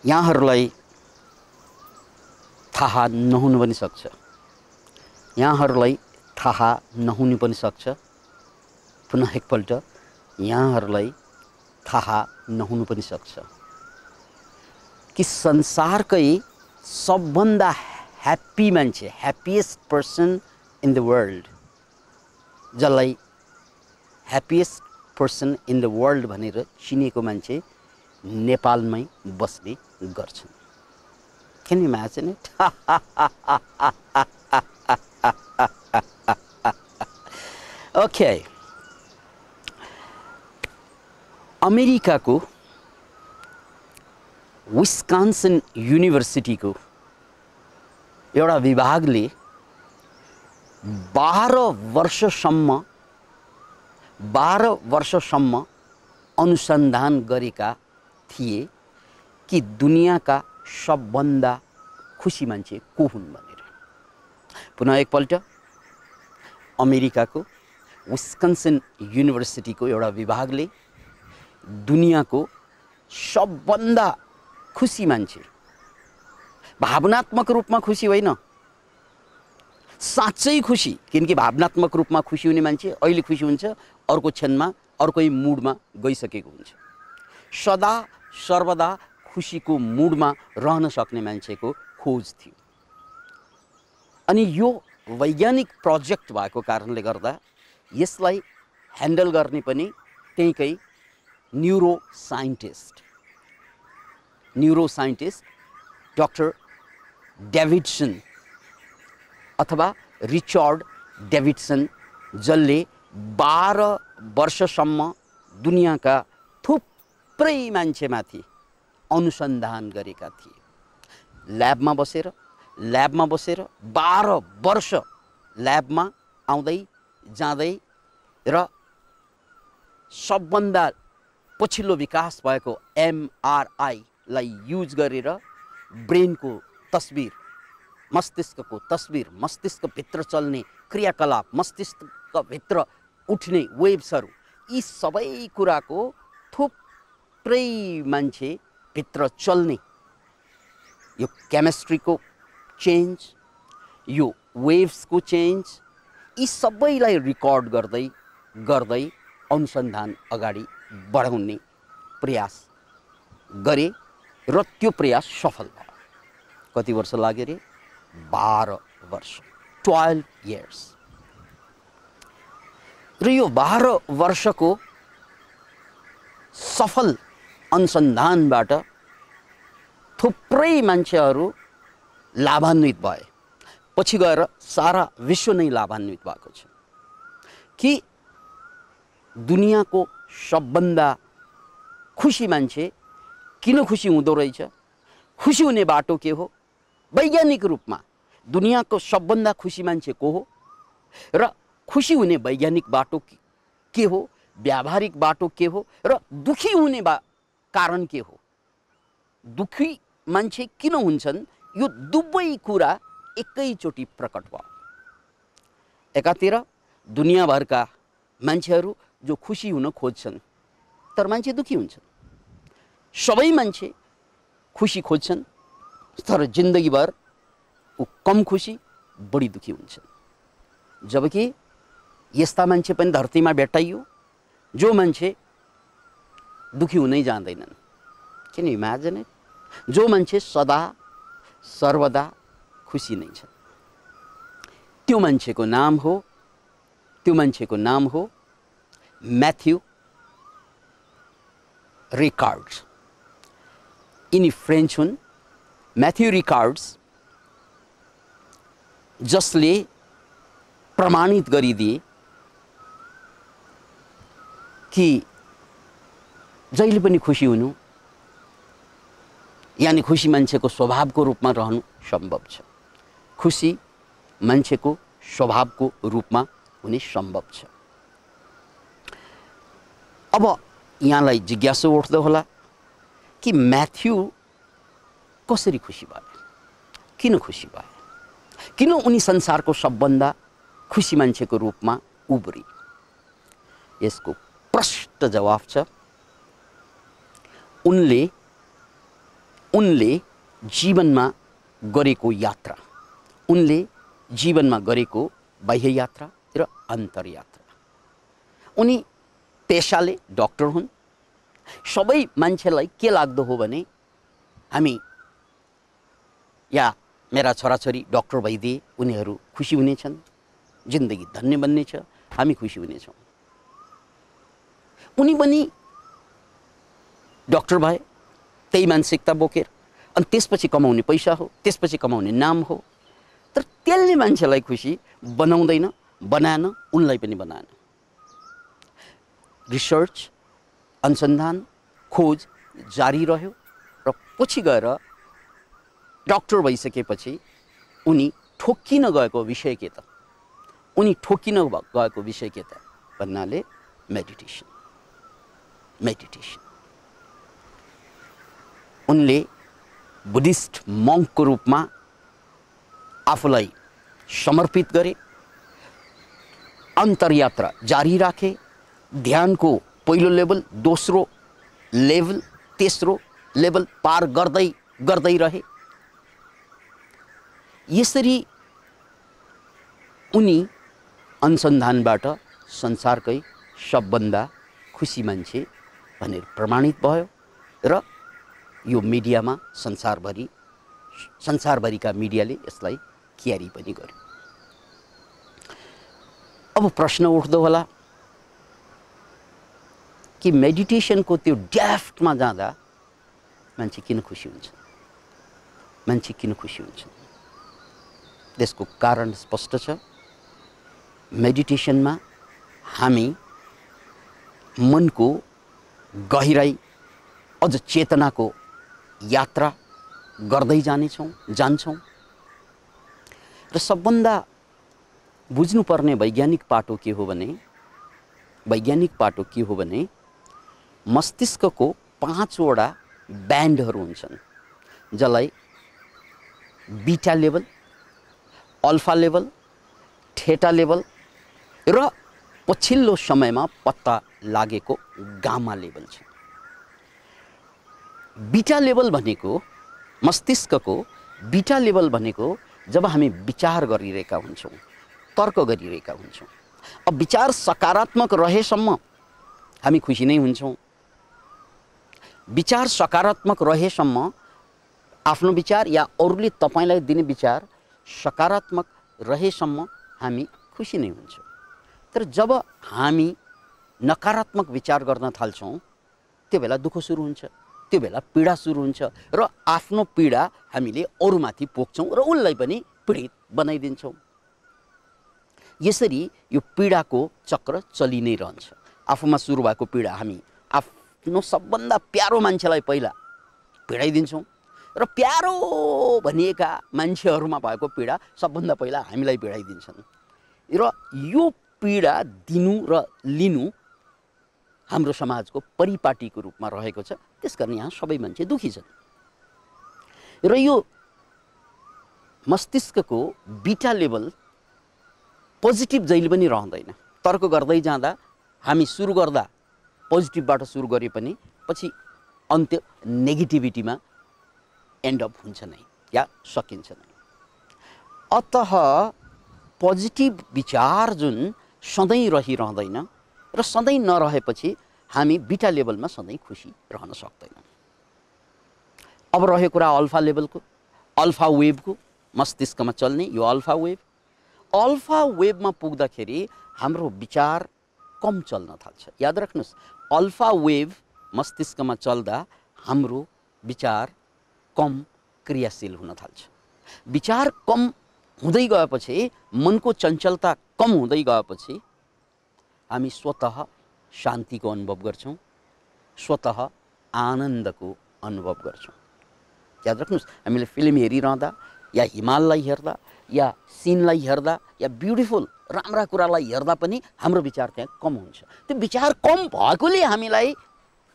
यहाँहरूलाई थाहा नहुनु पनि सक्छ, यहाँहरूलाई थाहा नहुनु पनि सक्छ, पुनः एकपल्ट यहाँहरूलाई थाहा नहुनु पनि सक्छ कि संसारकै सबभन्दा ह्याप्पी मान्छे, happiest person in the world, जसलाई happiest person in the world भनेर चिनेको मान्छे नेपालमै बस्ने गर्छन्। Can you imagine it? Okay. अमेरिकाको विस्कन्सिन युनिभर्सिटीको एउटा विभागले 12 वर्षसम्म अनुसन्धान गरेका थिए कि दुनियाँका सबभन्दा खुसी मान्छे को हुन् भनेर। पुनः एकपल्ट अमेरिकाको विस्कन्सिन युनिभर्सिटीको एउटा विभागले दुनियाँको सबभन्दा खुसी मान्छे, भावनात्मक रूपमा खुसी होइन, साँच्चै खुसी, किनकि भावनात्मक रूपमा खुसी हुने मान्छे अहिले खुसी हुन्छ, अर्को क्षणमा अर्कै मुडमा गइसकेको हुन्छ। सदा सर्वदा खुसीको मुडमा रहन सक्ने मान्छेको खोज थियो। अनि यो वैज्ञानिक प्रोजेक्ट भएको कारणले गर्दा यसलाई ह्यान्डल गर्ने पनि त्यहीकै न्यूरोसाइन्टिस्ट डाक्टर डेभिडसन अथवा रिचर्ड डेभिडसन, जसले 12 वर्षसम्म दुनियाँका थुप्रै मान्छेमाथि अनुसन्धान गरेका थिए। ल्याबमा बसेर 12 वर्ष ल्याबमा आउँदै जाँदै र सबभन्दा पछिल्लो विकास भएको एमआरआईलाई युज गरेर ब्रेनको तस्बिर, मस्तिष्कको तस्बिर, मस्तिष्कभित्र चल्ने क्रियाकलाप, मस्तिष्कभित्र उठ्ने वेव्सहरू, यी सबै कुराको थुप्रै मान्छे भित्र चल्ने यो केमिस्ट्रीको चेन्ज, यो वेव्सको चेन्ज, यी सबैलाई रिकर्ड गर्दै गर्दै अनुसन्धान अगाडि बढाउने प्रयास गरे र त्यो प्रयास सफल भयो। कति वर्ष लाग्यो रे? 12 वर्ष, 12 years। र यो 12 वर्षको सफल अनुसन्धानबाट थुप्रै मान्छेहरू लाभान्वित भए। पछि गएर सारा विश्व नै लाभान्वित भएको छ कि दुनियाँको सबभन्दा खुसी मान्छे किन खुसी हुँदो रहेछ, खुसी हुने बाटो के हो, वैज्ञानिक रूपमा दुनियाँको सबभन्दा खुसी मान्छे को हो र खुसी हुने वैज्ञानिक बाटो के हो, व्यावहारिक बाटो के हो र दुखी हुने कारण के हो, दुखी मान्छे किन हुन्छन्, यो दुवै कुरा एकैचोटि प्रकट भयो। एकातिर दुनियाँभरका मान्छेहरू जो खुसी हुन खोज्छन् तर मान्छे दुखी हुन्छन्, सबै मान्छे खुसी खोज्छन् तर जिन्दगीभर ऊ कम खुसी, बढी दुखी हुन्छन्। जबकि यस्ता मान्छे पनि धरतीमा भेटाइयो जो मान्छे दुखी हुनै जान्दैनन्। Can you imagine it? जो मान्छे सदा सर्वदा खुसी नै छ। त्यो मान्छेको नाम हो म्याथ्यू रिकार्ड्स। यिनी फ्रेन्च हुन्, म्याथ्यू रिकार्ड्स, जसले प्रमाणित गरिदिए कि जहिले पनि खुसी हुनु यानी खुसी मान्छेको स्वभावको रूपमा रहनु सम्भव छ। खुसी मान्छेको स्वभावको रूपमा हुने सम्भव छ। अब यहाँलाई जिज्ञासा उठ्दो होला कि म्याथ्यू कसरी खुसी भए, किन खुसी भए, किन उनी संसारको सबभन्दा खुसी मान्छेको रूपमा उब्री? यसको प्रष्ट जवाफ छ, उनले उनले जीवनमा गरेको यात्रा, उनले जीवनमा गरेको बाह्य यात्रा र अन्तरयात्रा। उनी पेशाले डाक्टर हुन्। सबै मान्छेलाई के लाग्दो हो भने हामी या मेरा छोराछोरी डाक्टर भइदिए उनीहरू खुसी हुनेछन्, जिन्दगी धन्य बन्नेछ, हामी खुसी हुनेछौँ। उनी पनि डाक्टर भए, त्यही मानसिकता बोकेर, अनि त्यसपछि कमाउने पैसा हो, त्यसपछि कमाउने नाम हो। तर त्यसले मान्छेलाई खुसी बनाउँदैन, बनाएन, उनलाई पनि बनाएन। रिसर्च, अनुसन्धान, खोज जारी रह्यो र पछि गएर डाक्टर भइसकेपछि उनी ठोक्किन गएको विषय के त? उनी ठोक्किन गएको विषय के त भन्नाले मेडिटेसन। उनले बुद्धिस्ट मङ्कको रूपमा आफूलाई समर्पित गरे, अन्तरयात्रा जारी राखे, ध्यानको पहिलो लेभल, दोस्रो लेभल, तेस्रो लेभल पार गर्दै गर्दै रहे। यसरी उनी अनुसन्धानबाट संसारकै सबभन्दा खुसी मान्छे भनेर प्रमाणित भयो र यो मिडियामा संसारभरिका मिडियाले यसलाई क्यारी पनि गर्यो। अब प्रश्न उठ्दो होला कि मेडिटेसनको त्यो डेफ्टमा जाँदा मान्छे किन खुसी हुन्छ? मान्छे किन खुसी हुन्छ? त्यसको कारण स्पष्ट छ। मेडिटेसनमा हामी मनको गहिराई, अझ चेतनाको यात्रा गर्दै जान्छौँ र सबभन्दा बुझ्नुपर्ने वैज्ञानिक पाटो के हो भने मस्तिष्कको 5 वटा ब्यान्डहरू हुन्छन्, जसलाई beta level, alpha level, theta level र पछिल्लो समयमा पत्ता लागेको गामा लेभल छ। बीटा लेभल भनेको, मस्तिष्कको बीटा लेभल भनेको जब हामी विचार गरिरहेका हुन्छौँ, तर्क गरिरहेका हुन्छौँ। अब विचार सकारात्मक रहेसम्म हामी खुसी नै हुन्छौँ। विचार सकारात्मक रहेसम्म आफ्नो विचार या अरूले तपाईलाई दिने विचार सकारात्मक रहेसम्म हामी खुसी नै हुन्छौँ। तर जब हामी नकारात्मक विचार गर्न थाल्छौँ त्यो बेला दुःख सुरु हुन्छ, त्यो बेला पीडा सुरु हुन्छ र आफ्नो पीडा हामीले अरूमाथि पोख्छौँ र उनलाई पनि पीडित बनाइदिन्छौँ। यसरी यो पीडाको चक्र चलि नै रहन्छ। आफूमा सुरु भएको पीडा हामी आफ्नो सबभन्दा प्यारो मान्छेलाई पहिला पीडाइदिन्छौँ र प्यारो भनिएका मान्छेहरूमा भएको पीडा सबभन्दा पहिला हामीलाई पीडाइदिन्छन् र यो पीडा दिनु र लिनु हाम्रो समाजको परिपाटीको रूपमा रहेको छ। त्यसकारण यहाँ सबै मान्छे दुखी छन् र यो मस्तिष्कको बीटा लेभल पोजिटिभ जहिले पनि रहँदैन। तर्क गर्दै जाँदा हामी सुरु गर्दा पोजिटिभबाट सुरु गरे पनि पछि अन्त्य नेगेटिभिटीमा एन्ड अप हुन्छ नै या सकिन्छ नै। अतः पोजिटिभ विचार जुन सधैँ रहिरहँदैन र सधैँ नरहेपछि हामी बीटा लेभलमा सधैँ खुसी रहन सक्दैनौँ। अब रह्यो कुरा अल्फा लेभलको, अल्फा वेभको, मस्तिष्कमा चल्ने यो अल्फा वेभ। अल्फा वेभमा पुग्दाखेरि हाम्रो विचार कम चल्न थाल्छ। याद राख्नुहोस्, अल्फा वेभ मस्तिष्कमा चल्दा हाम्रो विचार कम क्रियाशील हुन थाल्छ। विचार कम हुँदै गएपछि, मनको चञ्चलता कम हुँदै गएपछि हामी स्वतः शान्तिको अनुभव गर्छौँ, स्वतः आनन्दको अनुभव गर्छौँ। याद राख्नुहोस्, हामीले फिल्म हेरिरहँदा या हिमाललाई हेर्दा या सिनलाई हेर्दा या ब्युटिफुल राम्रा कुरालाई हेर्दा पनि हाम्रो विचार त्यहाँ कम हुन्छ। त्यो विचार कम भएकोले हामीलाई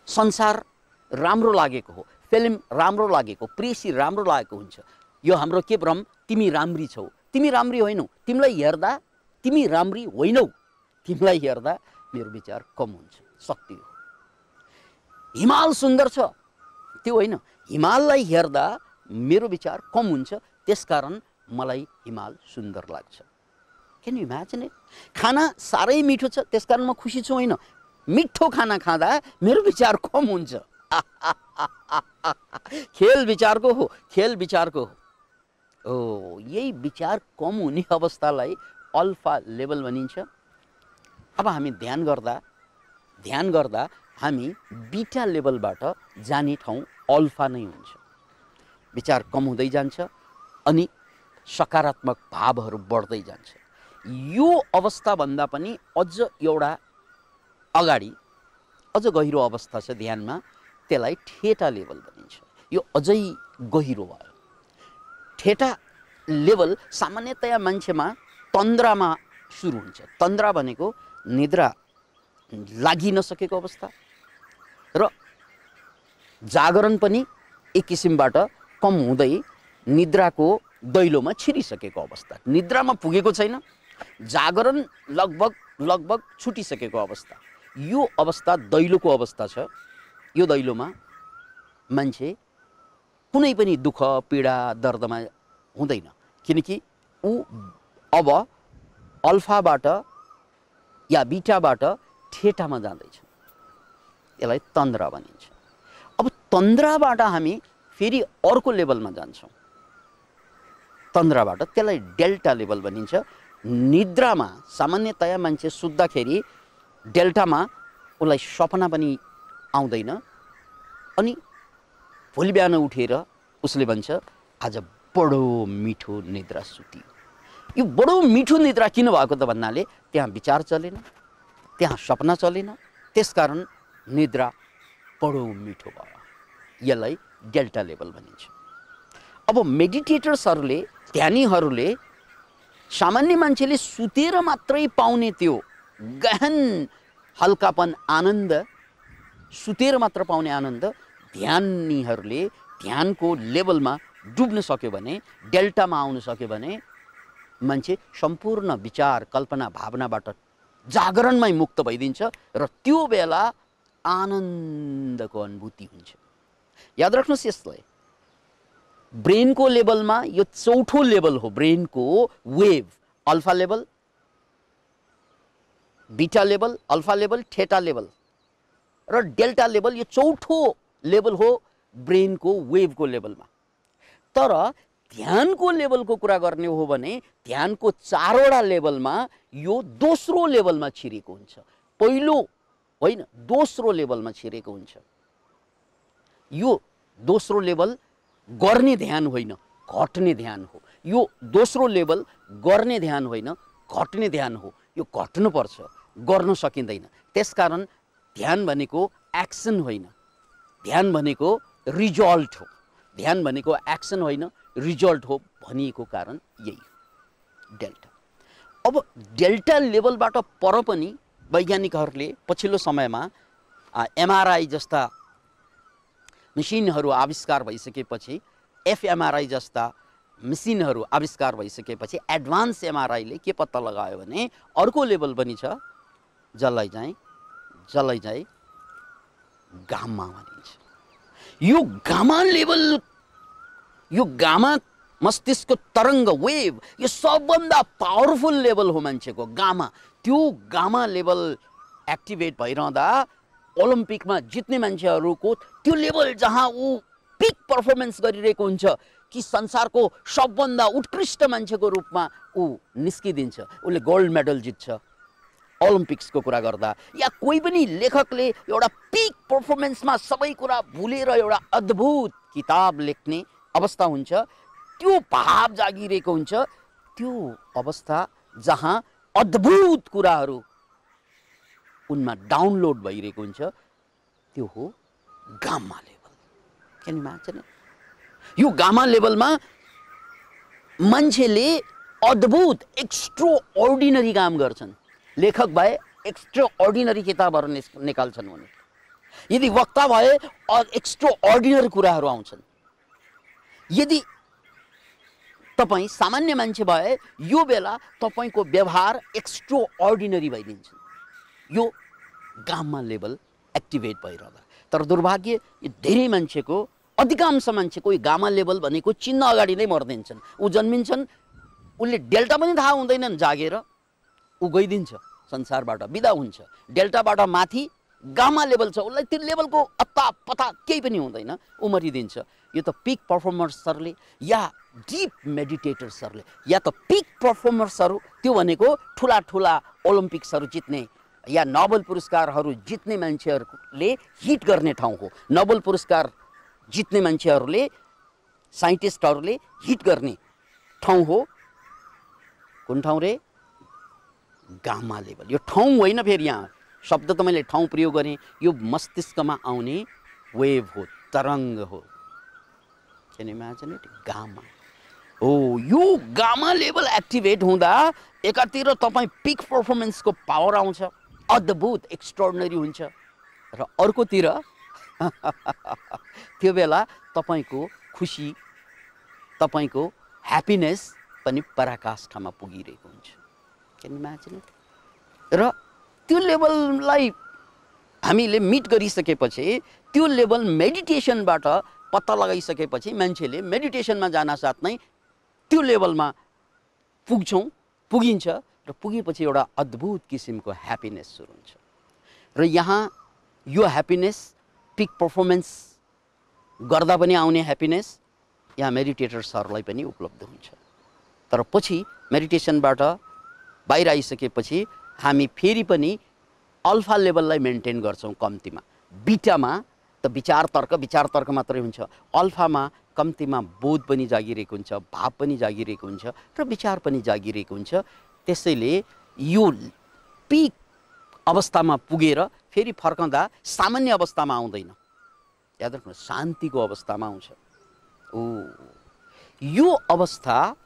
संसार राम्रो लागेको हो, फिल्म राम्रो लागेको, प्रेसी राम्रो लागेको हुन्छ। यो हाम्रो के भ्रम? तिमी राम्री छौ, तिमी राम्री होइनौ, तिमीलाई हेर्दा तिमी राम्री होइनौ, तिमीलाई हेर्दा मेरो विचार कम हुन्छ। सत्य हो। हिमाल सुन्दर छ त्यो होइन, हिमाललाई हेर्दा मेरो विचार कम हुन्छ, त्यसकारण मलाई हिमाल सुन्दर लाग्छ। Can you imagine it? खाना साह्रै मिठो छ त्यसकारण म खुसी छु होइन, मिठो खाना खाँदा मेरो विचार कम हुन्छ। खेल विचारको हो, खेल विचारको हो। ओ यही विचार कम हुने अवस्थालाई अल्फा लेभल भनिन्छ। अब हामी ध्यान गर्दा हामी बीटा लेभलबाट जाने ठाउँ अल्फा नै हुन्छ। विचार कम हुँदै जान्छ अनि सकारात्मक भावहरू बढ्दै जान्छ। यो अवस्थाभन्दा पनि अझ एउटा अगाडि अझ गहिरो अवस्था छ ध्यानमा, त्यसलाई ठेटा लेभल भनिन्छ। यो अझै गहिरो भयो। ठेटा लेभल सामान्यतया मान्छेमा तन्द्रामा सुरु हुन्छ। तन्द्रा भनेको निद्रा लागि नसकेको अवस्था र जागरण पनि एक किसिमबाट कम हुँदै निद्राको दैलोमा छिरिसकेको अवस्था। निद्रामा पुगेको छैन, जागरण लगभग छुटिसकेको अवस्था। यो अवस्था दैलोको अवस्था छ। यो दैलोमा मान्छे कुनै पनि दुःख पीडा दर्दमा हुँदैन, किनकि ऊ अब अल्फाबाट या बीटाबाट ठेटामा जाँदैछ। यसलाई तन्द्रा भनिन्छ। अब तन्द्राबाट हामी फेरि अर्को लेभलमा जान्छौँ। तन्द्राबाट त्यसलाई डेल्टा लेभल भनिन्छ। निद्रामा सामान्यतया मान्छे सुत्दाखेरि डेल्टामा उसलाई सपना पनि आउँदैन अनि भोलि बिहान उठेर उसले भन्छ आज बडो मिठो निद्रा सुतियो। यो बडो मिठो निद्रा किन भएको त भन्नाले त्यहाँ विचार चलेन, त्यहाँ सपना चलेन, त्यसकारण निद्रा बडो मिठो भयो। यसलाई डेल्टा लेभल भनिन्छ। अब मेडिटेटर्सहरूले, ध्यानीहरूले सामान्य मान्छेले सुतेर मात्रै पाउने त्यो गहन हल्कापन आनन्द, सुतेर मात्र पाउने आनन्द ध्यानीहरूले ध्यानको लेभलमा डुब्न सक्यो भने, डेल्टामा आउन सक्यो भने मान्छे सम्पूर्ण विचार कल्पना भावनाबाट जागरणमै मुक्त भइदिन्छ र त्यो बेला आनन्दको अनुभूति हुन्छ। याद राख्नुहोस् यसलाई, ब्रेनको लेभलमा यो चौथो लेभल हो। ब्रेनको wave alpha level, beta level, alpha level, theta level र डेल्टा लेभल। यो चौथो लेभल हो ब्रेनको वेभको लेभलमा। तर ध्यानको लेभलको कुरा गर्ने हो भने ध्यानको चारवटा लेभलमा यो दोस्रो लेभलमा छिरेको हुन्छ। पहिलो होइन, दोस्रो लेभलमा छिरेको हुन्छ। यो दोस्रो लेभल गर्ने ध्यान होइन, घट्ने ध्यान हो। यो दोस्रो लेभल गर्ने ध्यान होइन, घट्ने ध्यान हो। यो घट्नुपर्छ, गर्न सकिँदैन। त्यसकारण ध्यान भनेको एक्सन होइन, ध्यान भनेको रिजल्ट हो। ध्यान भनेको एक्सन होइन, रिजल्ट हो भनिएको कारण यही हो डेल्टा। अब डेल्टा लेभलबाट पर पनि वैज्ञानिकहरूले पछिल्लो समयमा एमआरआई जस्ता मसिनहरू आविष्कार भइसकेपछि, एफएमआरआई जस्ता मसिनहरू आविष्कार भइसकेपछि एडभान्स एमआरआईले के पत्ता लगायो भने अर्को लेभल पनि छ, जसलाई चाहिँ गामा भनिन्छ। यो गामा लेभल, यो गामा मस्तिष्कको तरङ्ग वेभ, यो सबभन्दा पावरफुल लेभल हो मान्छेको गामा। त्यो गामा लेभल एक्टिभेट भइरहँदा ओलम्पिकमा जित्ने मान्छेहरूको त्यो लेभल जहाँ ऊ पिक पर्फर्मेन्स गरिरहेको हुन्छ कि संसारको सबभन्दा उत्कृष्ट मान्छेको रूपमा ऊ निस्किदिन्छ, उसले गोल्ड मेडल जित्छ ओलम्पिक्सको कुरा गर्दा। या कोही पनि लेखकले एउटा पिक पर्फर्मेन्समा सबै कुरा भुलेर एउटा अद्भुत किताब लेख्ने अवस्था हुन्छ, त्यो भाव जागिरहेको हुन्छ। त्यो अवस्था जहाँ अद्भुत कुराहरू उनमा डाउनलोड भइरहेको हुन्छ, त्यो हो gamma level. Can you imagine? यो गामा लेभलमा मान्छेले अद्भुत एक्स्ट्रा अर्डिनरी काम गर्छन्। लेखक भए एक्स्ट्रा अर्डिनरी किताबहरू निकाल्छन् भने, यदि वक्ता भए एक्स्ट्रा अर्डिनरी कुराहरू आउँछन्। यदि तपाईँ सामान्य मान्छे भए यो बेला तपाईँको व्यवहार एक्स्ट्रा अर्डिनरी भइदिन्छ, यो गामा लेभल एक्टिभेट भइरहँदा। तर दुर्भाग्य यो धेरै मान्छेको अधिकांश मान्छे कोही गामा लेभल भनेको चिन्न अगाडि नै मर्दिन्छन्। ऊ जन्मिन्छन्, उसले डेल्टा पनि थाहा हुँदैनन्, जागेर ऊ गइदिन्छ संसारबाट, बिदा हुन्छ। डेल्टाबाट माथि गामा लेभल छ, उसलाई त्यो लेभलको अत्ता पता केही पनि हुँदैन, ऊ मरिदिन्छ। यो त पिक पर्फर्मर्सहरूले या डिप मेडिटेटर्सहरूले या त पिक पर्फर्मर्सहरू, त्यो भनेको ठुला ठुला ओलम्पिक्सहरू जित्ने या नोबेल पुरस्कारहरू जित्ने मान्छेहरूले हिट गर्ने ठाउँ हो। नोबेल पुरस्कार जित्ने मान्छेहरूले, साइन्टिस्टहरूले हिट गर्ने ठाउँ हो। कुन ठाउँ रे? Gamma level. यो ठाउँ होइन, फेरि यहाँ शब्द त मैले ठाउँ प्रयोग गरेँ, यो मस्तिष्कमा आउने वेभ हो, तरङ्ग हो। Can you imagine it? Gamma. ओ यो गामा लेभल एक्टिभेट हुँदा एकातिर तपाईँ पिक पर्फर्मेन्सको पावर आउँछ, अद्भुत एक्स्ट्राअर्डिनरी हुन्छ, र अर्कोतिर त्यो बेला तपाईँको खुसी, तपाईँको ह्याप्पिनेस पनि पराकाष्ठामा पुगिरहेको हुन्छ। Can you imagine it? र त्यो लेभललाई हामीले मिट गरिसकेपछि, त्यो लेभल मेडिटेसनबाट पत्ता लगाइसकेपछि मान्छेले मेडिटेसनमा जान साथ नै त्यो लेभलमा पुगिन्छ, र पुगेपछि एउटा अद्भुत किसिमको ह्याप्पिनेस सुरु हुन्छ। र यहाँ यो ह्याप्पिनेस पिक पर्फर्मेन्स गर्दा पनि आउने ह्याप्पिनेस यहाँ मेडिटेटर्सहरूलाई पनि उपलब्ध हुन्छ। तर पछि मेडिटेसनबाट बाहिर आइसकेपछि हामी फेरि पनि अल्फा लेभललाई मेन्टेन गर्छौँ कम्तीमा। बिटामा त विचार तर्क मात्रै हुन्छ, अल्फामा कम्तीमा बोध पनि जागिरहेको हुन्छ, भाव पनि जागिरहेको हुन्छ, र विचार पनि जागिरहेको हुन्छ। त्यसैले यो पिक अवस्थामा पुगेर फेरि फर्कँदा सामान्य अवस्थामा आउँदैन, याद राख्नु, शान्तिको अवस्थामा आउँछ। ओ यो अवस्था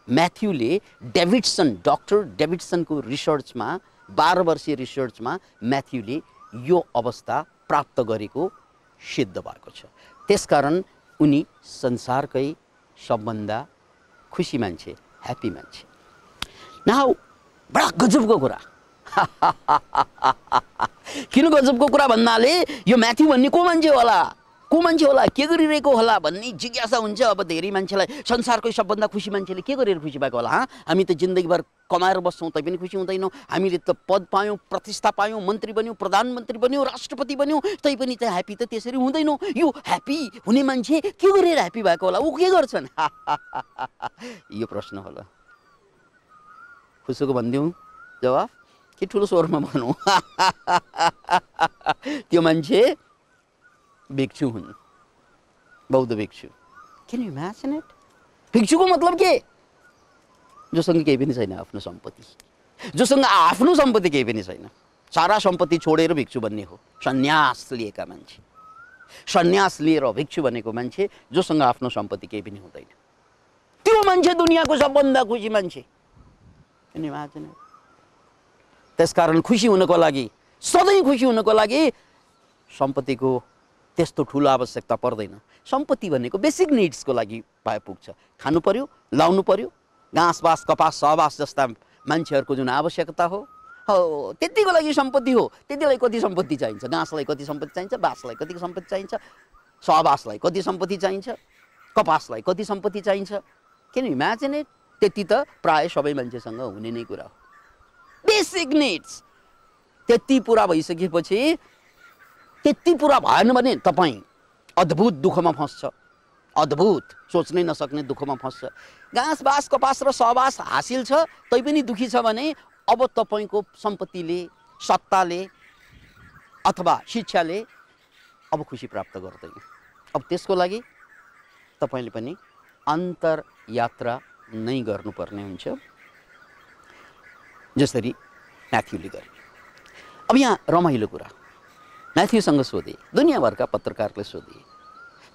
म्याथ्यूले डक्टर डेभिडसनको रिसर्चमा 12 वर्षीय रिसर्चमा म्याथ्यूले यो अवस्था प्राप्त गरेको सिद्ध भएको छ। त्यसकारण उनी संसारकै सबभन्दा खुसी मान्छे, ह्याप्पी मान्छे। नाउ बडा गजबको कुरा किन गजबको कुरा भन्नाले यो म्याथ्यू भन्ने को मान्छे होला, के गरिरहेको होला भन्ने जिज्ञासा हुन्छ। अब धेरै मान्छेलाई संसारकै सबभन्दा खुसी मान्छेले के गरेर खुसी भएको होला? हामी त जिन्दगीभर कमाएर बस्छौँ तै पनि खुसी हुँदैनौँ, हामीले त पद पायौँ, प्रतिष्ठा पायौँ, मन्त्री बन्यौँ, प्रधानमन्त्री बन्यौँ, राष्ट्रपति बन्यौँ, तै पनि त ह्याप्पी त त्यसरी हुँदैनौँ। यो ह्याप्पी हुने मान्छे के गरेर ह्याप्पी भएको होला, ऊ के गर्छन्? यो प्रश्न होला। खुसीको भनिदिउँ जवाफ कि ठुलो स्वरमा भनौँ? त्यो मान्छे भिक्षु हुन्, बौद्ध भिक्षु। Can you imagine it? भिक्षुको मतलब के? जोसँग केही पनि छैन आफ्नो सम्पत्ति, जोसँग आफ्नो सम्पत्ति केही पनि छैन, सारा सम्पत्ति छोडेर भिक्षु बन्ने हो। सन्यास लिएका मान्छे, सन्यास लिएर भिक्षु बनेको मान्छे जोसँग आफ्नो सम्पत्ति केही पनि हुँदैन, त्यो मान्छे दुनियाँको सबभन्दा खुसी मान्छे। Can you imagine it? त्यसकारण खुसी हुनको लागि, सधैँ खुसी हुनको लागि सम्पत्तिको त्यस्तो ठुलो आवश्यकता पर्दैन। सम्पत्ति भनेको बेसिक निड्सको लागि भए पुग्छ। खानु पर्यो, लाउनु पर्यो, घाँस बाँस कपास सहबास जस्ता मान्छेहरूको जुन आवश्यकता हो त्यतिको लागि सम्पत्ति हो। त्यतिलाई कति सम्पत्ति चाहिन्छ? घाँसलाई कति सम्पत्ति चाहिन्छ? बाँसलाई कति सम्पत्ति चाहिन्छ? सहबासलाई कति सम्पत्ति चाहिन्छ? कपासलाई कति सम्पत्ति चाहिन्छ? Can you imagine it? त्यति त प्राय सबै मान्छेसँग हुने नै कुरा हो, बेसिक निड्स। त्यति पुरा भइसकेपछि, त्यति पुरा भएन भने तपाईँ अद्भुत दुःखमा फस्छ, अद्भुत सोच्नै नसक्ने दुःखमा फस्छ। घाँस बाँस कपास र सहबास हासिल छ तै पनि दुःखी छ भने अब तपाईँको सम्पत्तिले, सत्ताले अथवा शिक्षाले अब खुसी प्राप्त गर्दैन। अब त्यसको लागि तपाईँले पनि अन्तरयात्रा नै गर्नुपर्ने हुन्छ, जसरी म्याथ्यूले गरे। अब यहाँ रमाइलो कुरा, म्याथ्यूसँग सोधे, दुनियाँभरका पत्रकारले सोधे,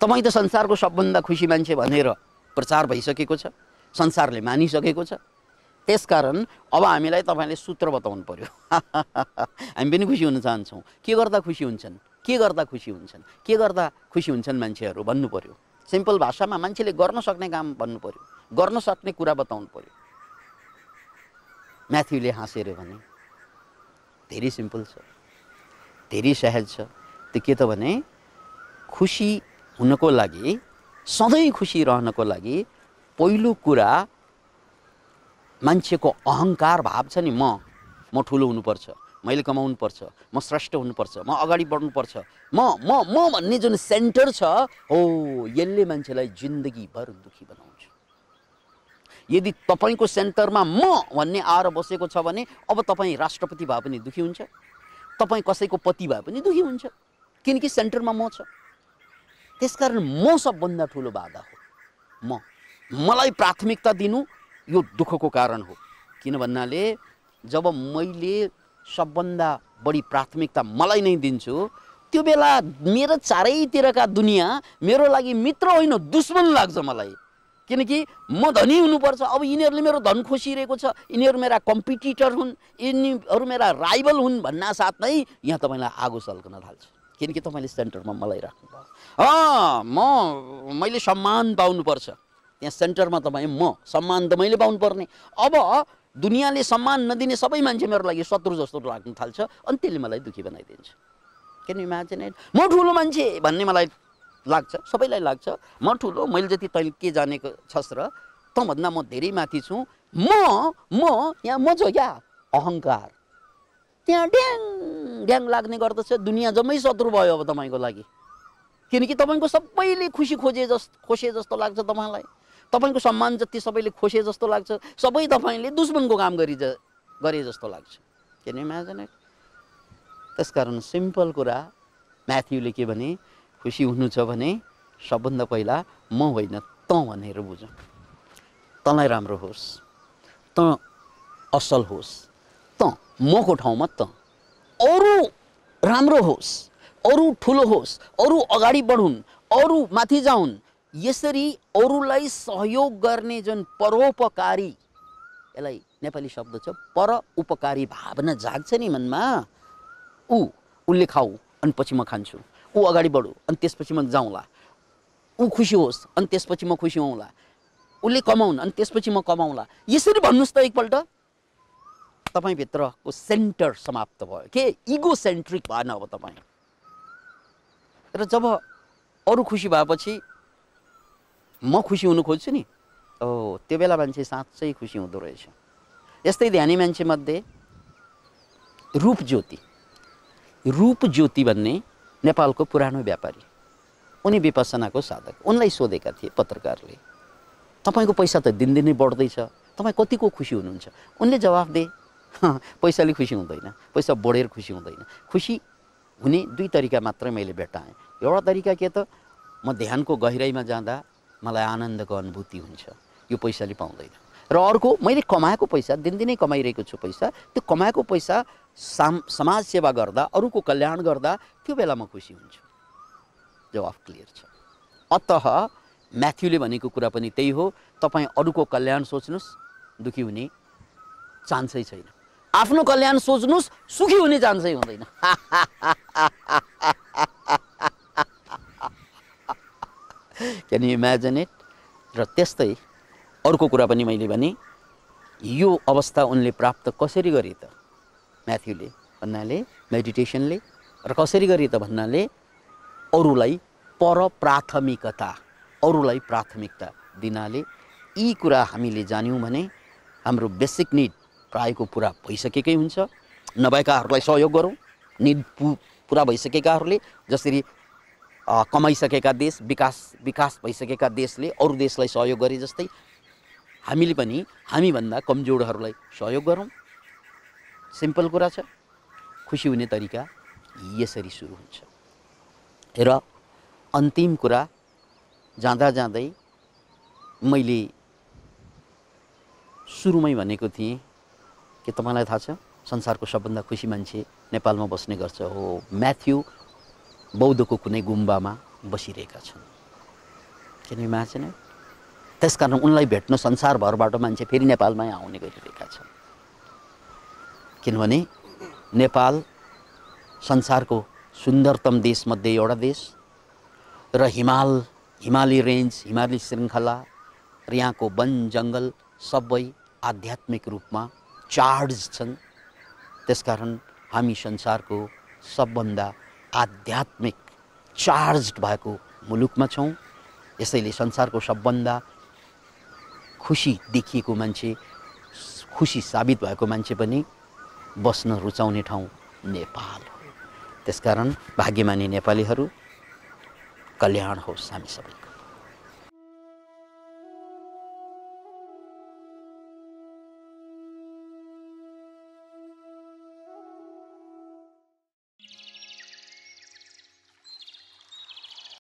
तपाईँ त संसारको सबभन्दा खुसी मान्छे भनेर प्रचार भइसकेको छ, संसारले मानिसकेको छ, त्यसकारण अब हामीलाई तपाईँले सूत्र बताउनु पर्यो। हामी पनि खुसी हुन चाहन्छौँ, के गर्दा खुसी हुन्छन्, के गर्दा खुसी हुन्छन्, के गर्दा खुसी हुन्छन् मान्छेहरू भन्नु पर्यो। सिम्पल भाषामा मान्छेले गर्न सक्ने काम भन्नु पर्यो, गर्न सक्ने कुरा बताउनु पर्यो। म्याथ्यूले हाँसेर भने धेरै सिम्पल छ, धेरै सहज छ। त्यो के त भने खुसी हुनको लागि, सधैँ खुसी रहनको लागि पहिलो कुरा मान्छेको अहङ्कार भाव छ नि, म ठुलो हुनुपर्छ, मैले कमाउनु पर्छ, म श्रेष्ठ हुनुपर्छ, म अगाडि बढ्नुपर्छ, म भन्ने जुन सेन्टर छ हो, यसले मान्छेलाई जिन्दगीभर दुखी बनाउँछ। यदि तपाईको सेन्टरमा म भन्ने आएर बसेको छ भने अब तपाईँ राष्ट्रपति भए पनि दुखी हुन्छ, तपाईँ कसैको पति भए पनि दुखी हुन्छ, किनकि सेन्टरमा म छ। त्यसकारण म सबभन्दा ठुलो बाधा हो। मलाई प्राथमिकता दिनु यो दुःखको कारण हो। किन भन्नाले जब मैले सबभन्दा बढी प्राथमिकता मलाई नै दिन्छु, त्यो बेला मेरो चारैतिरका दुनियाँ मेरो लागि मित्र होइन दुश्मन लाग्छ मलाई। किनकि म धनी हुनुपर्छ, अब यिनीहरूले मेरो धन खोसिरहेको छ, यिनीहरू मेरा कम्पिटिटर हुन्, यिनीहरू मेरा राइभल हुन् भन्ना साथ नै यहाँ तपाईँलाई आगो सल्कन थाल्छ। किनकि तपाईँले सेन्टरमा मलाई राख्नुभयो। मैले सम्मान पाउनुपर्छ, त्यहाँ सेन्टरमा तपाईँ म सम्मान त मैले पाउनुपर्ने। अब दुनियाँले सम्मान नदिने सबै मान्छे मेरो लागि शत्रु जस्तो लाग्न थाल्छ, अनि त्यसले मलाई दुखी बनाइदिन्छ। Can you imagine it? म ठुलो मान्छे भन्ने मलाई लाग्छ, सबैलाई लाग्छ म ठुलो, मैले जति तैँले के जानेको छस् र, तँभन्दा म धेरै माथि छु, म यहाँ म छु क्या, अहङ्कार त्यहाँ ड्याङ ड्याङ लाग्ने गर्दछ। दुनियाँ जम्मै शत्रु भयो अब तपाईँको लागि, किनकि तपाईँको सबैले खुसी खोसे जस्तो लाग्छ तपाईँलाई, तपाईँको सम्मान जति सबैले खोसे जस्तो लाग्छ, सबै तपाईँले दुश्मनको काम गरे जस्तो लाग्छ। Can you imagine it? त्यसकारण सिम्पल कुरा म्याथ्यूले के भने, खुसी हुनु छ भने सबभन्दा पहिला म होइन तँ भनेर बुझ। तँलाई राम्रो होस्, तँ असल होस्, तँ मको ठाउँमा तँ, अरू राम्रो होस्, अरू ठुलो होस्, अरू अगाडि बढुन्, अरू माथि जाउन्, यसरी अरूलाई सहयोग गर्ने जुन परोपकारी, यसलाई नेपाली शब्द छ परोपकारी भावना जाग्छ नि मनमा, उसले खाऊ अनि पछि म खान्छु, ऊ अगाडि बढु अनि त्यसपछि म जाउँला, ऊ खुसी होस् अनि त्यसपछि म खुसी हौँला, उसले कमाउन् अनि त्यसपछि म कमाउँला, यसरी भन्नुहोस् त एकपल्ट, तपाईँभित्रको सेन्टर समाप्त भयो के, इगो सेन्ट्रिक भएन अब तपाईँ। र जब अरू खुसी भएपछि म खुसी हुनु खोज्छु नि, त्यो बेला मान्छे साँच्चै खुसी हुँदो रहेछ। यस्तै ध्यानी मान्छे मध्ये रूप ज्योति भन्ने नेपालको पुरानो व्यापारी, उनी विपसनाको साधक, उनलाई सोधेका थिए पत्रकारले, तपाईँको पैसा त दिनदिनै बढ्दैछ, तपाईँ कतिको खुसी हुनुहुन्छ? उनले जवाफ दिए, पैसाले खुसी हुँदैन, पैसा बढेर खुसी हुँदैन, खुसी हुने दुई तरिका मात्र मैले भेटाएँ। एउटा तरिका के त, म ध्यानको गहिराइमा जाँदा मलाई आनन्दको अनुभूति हुन्छ, यो पैसाले पाउँदैन। र अर्को, मैले कमाएको पैसा, दिनदिनै कमाइरहेको छु पैसा, त्यो कमाएको पैसा समाज सेवा गर्दा, अरूको कल्याण गर्दा, त्यो बेला म खुसी हुन्छु। जवाफ क्लियर छ। अतः म्याथ्यूले भनेको कुरा पनि त्यही हो, तपाईँ अरूको कल्याण सोच्नुहोस्, दुखी हुने चान्सै छैन। आफ्नो कल्याण सोच्नुहोस्, सुखी हुने चान्सै हुँदैन। Can you imagine it? र त्यस्तै अर्को कुरा पनि मैले भने, यो अवस्था उनले प्राप्त कसरी गरे त? म्याथ्यूले भन्नाले मेडिटेसनले, र कसरी गरे त भन्नाले अरूलाई परप्राथमिकता, अरूलाई प्राथमिकता दिनाले। यी कुरा हामीले जान्यौँ भने हाम्रो बेसिक निड प्रायको पुरा भइसकेकै हुन्छ। नभएकाहरूलाई सहयोग गरौँ, निड पुरा भइसकेकाहरूले, जसरी कमाइसकेका देश, विकास भइसकेका देशले अरू देशलाई सहयोग गरे जस्तै हामीले पनि हामीभन्दा कमजोरहरूलाई सहयोग गरौँ। सिम्पल कुरा छ। खुसी हुने तरिका यसरी सुरु हुन्छ। र अन्तिम कुरा, जाँदा जाँदै मैले सुरुमै भनेको थिएँ कि तपाईँलाई थाहा छ संसारको सबभन्दा खुसी मान्छे नेपालमा बस्ने गर्छ हो म्याथ्यू बौद्धको कुनै गुम्बामा बसिरहेका छन्। किन इमेजिन इट? त्यसकारण उनलाई भेट्न संसारभरबाट मान्छे फेरि नेपालमै आउने गरिरहेका छन्। किनभने नेपाल संसारको सुन्दरतम देशमध्ये एउटा देश, र हिमाली रेन्ज, हिमाली श्रृङ्खला र यहाँको वन जङ्गल सबै आध्यात्मिक रूपमा चार्ज छन्। त्यसकारण हामी संसारको सबभन्दा आध्यात्मिक चार्ज भएको मुलुकमा छौँ। यसैले संसारको सबभन्दा खुसी देखिएको मान्छे, खुसी साबित भएको मान्छे पनि बस्न रुचाउने ठाउँ नेपाल हो। त्यसकारण भाग्यमानी नेपालीहरू, कल्याण होस् हामी सबैको।